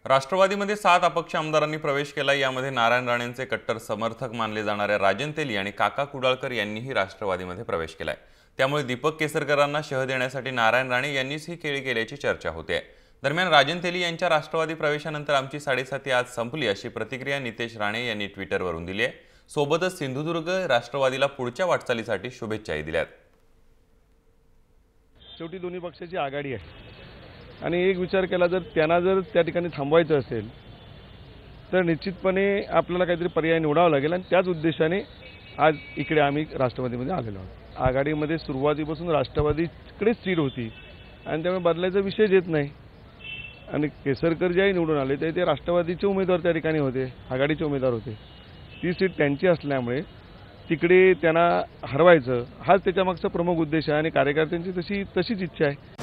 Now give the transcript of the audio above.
राष्ट्रवादीमध्ये 7 अपक्ष आमदारांनी प्रवेश केला। यामध्ये नारायण राणेंचे कट्टर समर्थक मानले जाणाऱ्या राजन तेली आणि काका कुडाळकर यांनीही राष्ट्रवादीमध्ये प्रवेश केलाय। त्यामुळे दीपक केसरकरांना शह देण्यासाठी नारायण राणे यांनीच ही खेळी केल्याची चर्चा होते। दरम्यान राजन तेली यांच्या राष्ट्रवादी प्रवेशानंतर आमची साडेसाती आज संपली अशी प्रतिक्रिया नितेश राणे यांनी ट्विटरवरून दिली आहे। सोबतच सिंधुदुर्ग राष्ट्रवादीला पुढच्या वाटचालीसाठी शुभेच्छाही दिल्यात। शेवटी दोन्ही पक्षाची आघाडी आहे आणि एक विचार केला जर त्यांना जर त्या ठिकाणी थांबवायचं असेल तर निश्चितपणे आपल्याला काहीतरी पर्याय निवडावा लागेल आणि त्याच उद्देशाने आज इकडे आम्ही राष्ट्रवादीमध्ये आलेलो आहोत। आघाडीमध्ये सुरुवातीपासून राष्ट्रवादीकडेच सीट होती आणि त्यामुळे बदलायचा विषयच येत नाही आणि केसरकर ज्याही निवडून आले ते राष्ट्रवादीचे उमेदवार त्या ठिकाणी होते, आघाडीचे उमेदवार होते। ती सीट त्यांची असल्यामुळे तिकडे त्यांना हरवायचं हाच त्याच्यामागचा प्रमुख उद्देश आहे आणि कार्यकर्त्यांची तशीच इच्छा आहे।